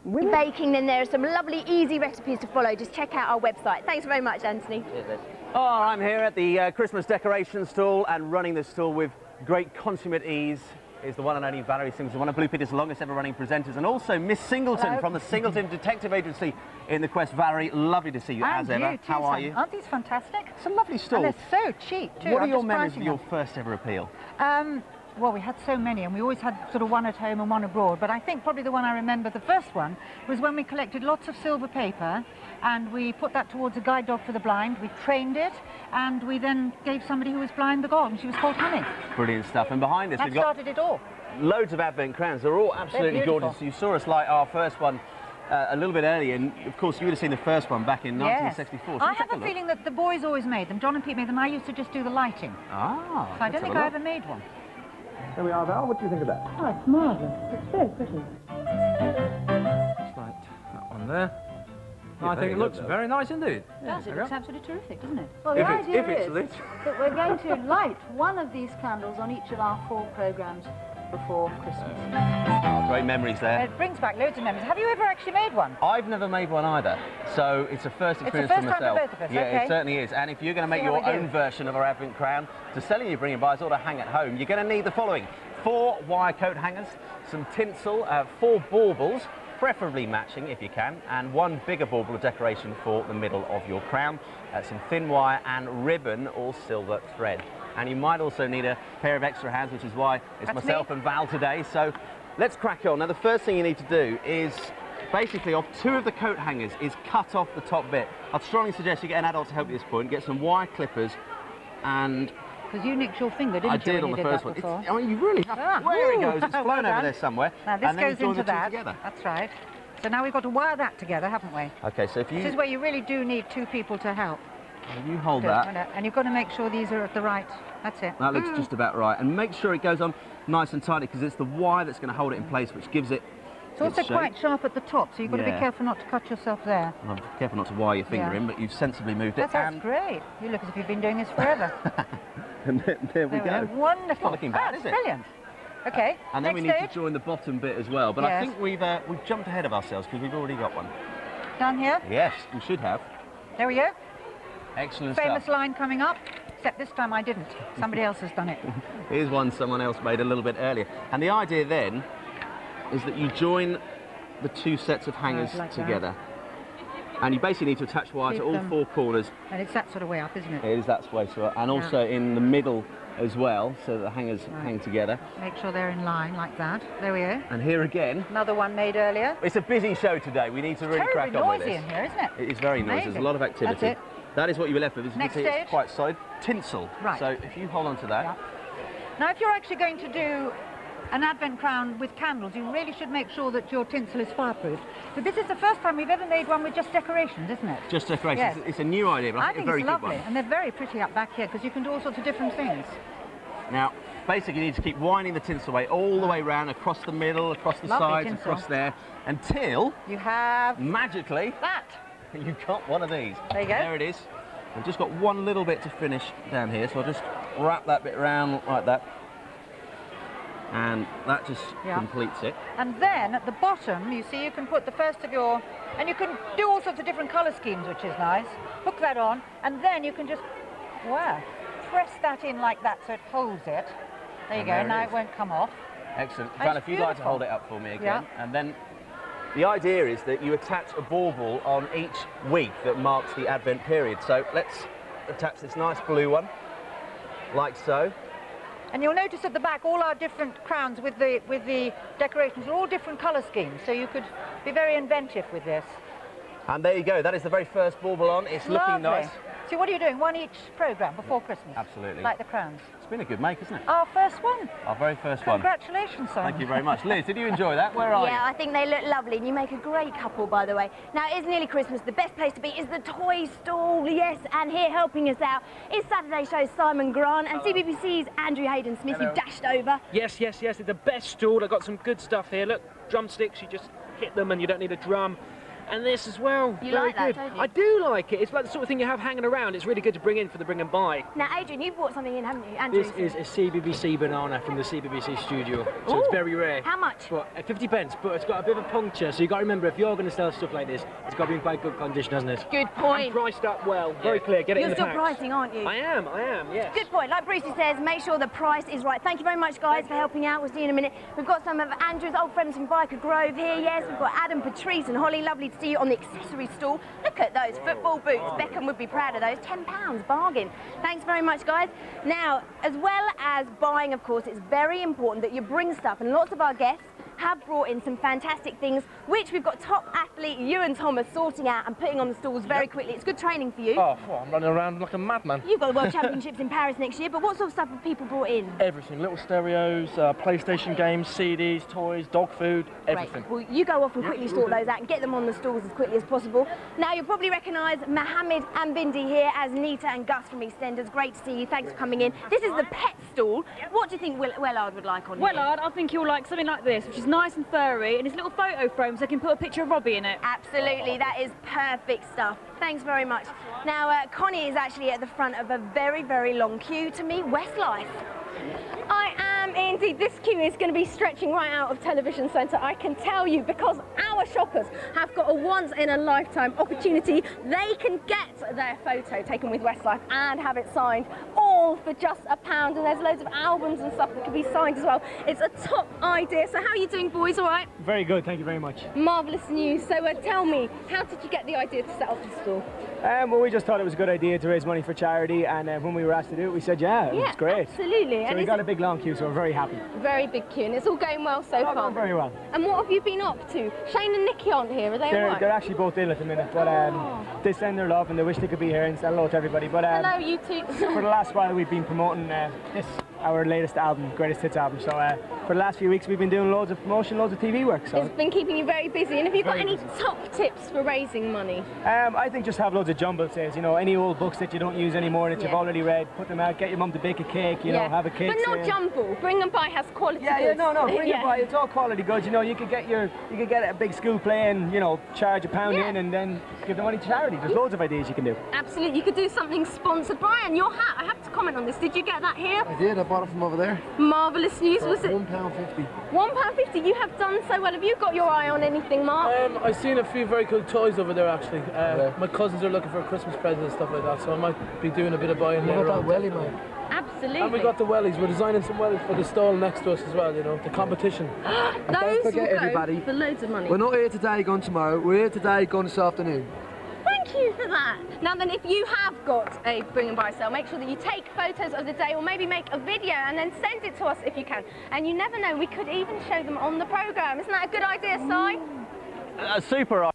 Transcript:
baking, then there are some lovely, easy recipes to follow. Just check out our website. Thanks very much, Anthony. Cheers. Oh, I'm here at the Christmas decoration stall, and running this stall with great consummate ease is the one and only Valerie Singleton, one of Blue Peter's longest ever running presenters, and also Miss Singleton from the Singleton Detective Agency in the Quest. Valerie, lovely to see you as ever. How are you? Aren't these fantastic? It's a lovely stall. And they're so cheap too. What are your memories of your first ever appeal? Well, we had so many, and we always had sort of one at home and one abroad, but I think probably the one I remember, the first one, was when we collected lots of silver paper, and we put that towards a guide dog for the blind. We trained it, and we then gave somebody who was blind the dog, and she was called Konnie. Brilliant stuff. And behind us, that we've got started it all. Loads of Advent crowns. They're all absolutely gorgeous. You saw us light our first one a little bit earlier, and of course you would have seen the first one back in 1964. I have a feeling that the boys always made them. John and Pete made them. I used to just do the lighting. Ah. So I don't think I ever made one. There we are, Val. What do you think of that? Oh, it's marvellous. It's very pretty. Just like that one there. I think it looks very nice indeed. Yes, it looks absolutely terrific, doesn't it? Well, the If idea it's is lit. that we're going to light one of these candles on each of our 4 programmes before Christmas. Oh, great memories there. It brings back loads of memories. Have you ever actually made one? I've never made one either, so it's a first experience It's a for first time myself. for both of us, Yeah, okay. it certainly is. And if you're going to make See how your we do. own version of our Advent crown to selling you bringing buyers or to hang at home, you're going to need the following: 4 wire coat hangers, some tinsel, 4 baubles, preferably matching if you can, and 1 bigger bauble of decoration for the middle of your crown, some thin wire and ribbon or silver thread. And you might also need a pair of extra hands, which is why it's myself and Val today. So let's crack on. Now the first thing you need to do is basically off 2 of the coat hangers is cut off the top bit. I'd strongly suggest you get an adult to help you at this point. Get some wire clippers and... Because you nicked your finger, didn't you? I did on the first one. I mean, you really have to. Where it goes, it's flown over there somewhere. Now this and then goes you join into the 2 that. together. That's right. So now we've got to wire that together, haven't we? Okay, so if you... This is where you really do need 2 people to help. You hold Good, that. and you've got to make sure these are at the right... That's it. That looks just about right. And make sure it goes on nice and tidy, because it's the wire that's going to hold it in place, which gives it It's also quite sharp at the top, so you've got to be careful not to cut yourself there. I'm careful not to wire your finger in, but you've sensibly moved it. That's great. You look as if you've been doing this forever. And there we go. Wonderful. It's not looking bad, is it? Brilliant. Okay. And then next we need stage. to join the bottom bit as well. But I think we've jumped ahead of ourselves because we've already got one. Down here? Yes, we should have. There we go. Excellent Famous stuff. line coming up. Except this time I didn't. Somebody else has done it. Here's one someone else made a little bit earlier. And the idea then is that you join the 2 sets of hangers together. And you basically need to attach wire to all 4 corners. And it's that sort of way up, isn't it? It is that way, so, and also in the middle as well, so that the hangers hang together. Make sure they're in line like that. There we go. And here again. Another one made earlier. It's a busy show today. We need to really crack on with this. It's terribly noisy in here, isn't it? It is very noisy. There's a lot of activity. That's it. That is what you were left with. As you Next can see, stage. it's quite solid. Tinsel. Right. So if you hold on to that. Yeah. Now, if you're actually going to do an Advent crown with candles, you really should make sure that your tinsel is fireproof. But this is the first time we've ever made one with just decorations, isn't it? Just decorations. Yes. It's a new idea, but I think a very it's good lovely. one. And they're very pretty up back here because you can do all sorts of different things. Now, basically, you need to keep winding the tinsel away all the way around, across the middle, across the sides, tinsel. across there, until you have magically that. You've got one of these. There you go. There it is. I've just got one little bit to finish down here, so I'll just wrap that bit around like that. And that just completes it. And then at the bottom, you see, you can put the first of your, and you can do all sorts of different colour schemes, which is nice. Hook that on, and then you can just, press that in like that so it holds it. There you go, now it won't come off. Excellent. Val, if you'd like to hold it up for me again. And then the idea is that you attach a bauble on each week that marks the Advent period. So let's attach this nice blue one, like so. And you'll notice at the back all our different crowns with the decorations are all different colour schemes, so you could be very inventive with this. And there you go, that is the very first bauble on. It's looking nice. So what are you doing? One each programme before Christmas? Absolutely. Like the crowns. It's been a good make, hasn't it? Our first one. Our very first one. Congratulations, Simon. Thank you very much. Liz, did you enjoy that? Where are you? Yeah, I think they look lovely, and you make a great couple, by the way. Now, it is nearly Christmas. The best place to be is the toy stall, yes, and here helping us out is Saturday Show's Simon Grant and CBBC's Andrew Hayden-Smith, who dashed over. Yes, it's the best stall. I've got some good stuff here. Look, drumsticks, you just hit them and you don't need a drum. And this as well. You Very like that, good. don't you? I do like it. It's like the sort of thing you have hanging around. It's really good to bring in for the bring and buy. Now, Adrian, you brought something in, haven't you? Andrew? This is a CBBC banana from the CBBC studio, so it's Ooh. very rare. How much? But 50 pence, but it's got a bit of a puncture, so you got to remember, if you're going to sell stuff like this, it's got to be in quite good condition, hasn't it? Good point. And priced up well, very clear. Get it You're in the still packs. pricing, aren't you? I am, yes. Good point. Like Brucey says, make sure the price is right. Thank you very much, guys, for helping out. We'll see you in a minute. We've got some of Andrew's old friends from Biker Grove here. Yes, we've got Adam, Patrice and Holly. Lovely to see you on the accessory stall. Look at those football boots. Beckham would be proud of those. £10, bargain. Thanks very much, guys. Now, as well as buying, of course, it's very important that you bring stuff, and lots of our guests have brought in some fantastic things, which we've got top athlete Ewan Thomas sorting out and putting on the stalls very quickly. It's good training for you. Oh, well, I'm running around like a madman. You've got the World Championships in Paris next year, but what sort of stuff have people brought in? Everything, little stereos, PlayStation games, CDs, toys, dog food, everything. Great. Well, you go off and quickly sort those out and get them on the stalls as quickly as possible. Now, you'll probably recognise Mohammed and Bindi here as Nita and Gus from EastEnders. Great to see you. Thanks for coming in. This is the pet stall. What do you think Wellard would like on here? Wellard, I think he'll like something like this, which is nice and furry, and his little photo frame so I can put a picture of Robbie in it. Absolutely, that is perfect stuff. Thanks very much. Now, Connie is actually at the front of a very, very long queue to meet Westlife. I am indeed. This queue is going to be stretching right out of Television Centre, I can tell you, because our shoppers have got a once-in-a-lifetime opportunity. They can get their photo taken with Westlife and have it signed, all for just £1. And there's loads of albums and stuff that can be signed as well. It's a top idea. So how are you doing, boys? All right? Very good, thank you very much. Marvellous news. So tell me, how did you get the idea to set up this store? Well, we just thought it was a good idea to raise money for charity, and when we were asked to do it, we said, yeah, it's great. Absolutely. So And we got a big long queue, so we're very happy. very big queue, and it's all going well so far. Going very well. And what have you been up to? Shane and Nikki aren't here, are they all right? They're actually both ill at the minute, but they send their love and they wish they could be here and say hello to everybody. But Hello, you two. for the last while, we've been promoting our latest album, Greatest Hits album. So for the last few weeks, we've been doing loads of promotion, loads of TV work. So It's been keeping you very busy. And have you got Very any busy. top tips for raising money? I think just have loads of jumble sales. You know, any old books that you don't use anymore that you've Yeah. already read, put them out. Get your mum to bake a cake. You know, have a cake But not sale. jumble. Bring and Buy has quality Yeah, goods. no, bring Yeah. it by. It's all quality goods. You know, you could get a big school play and, you know, charge £1 Yeah. in and then give the money to charity. There's loads of ideas you can do. Absolutely. You could do something sponsored. Brian, your hat. I have to comment on this. Did you get that here? I did, I bought it from over there. Marvellous news. Was it £1.50. £1.50? You have done so well. Have you got your eye on anything, Mark? I've seen a few very cool toys over there actually. My cousins are looking for a Christmas present and stuff like that, so I might be doing a bit of buying What later about on. Welly, mate? Absolutely. And we got the wellies. We're designing some wellies for the stall next to us as well, you know, the competition. Those Don't forget, will go everybody, for loads of money. we're not here today, gone tomorrow. We're here today, gone this afternoon. Thank you for that. Now then, if you have got a bring and buy sale, make sure that you take photos of the day or maybe make a video and then send it to us if you can. And you never know, we could even show them on the programme. Isn't that a good idea, Si? Super.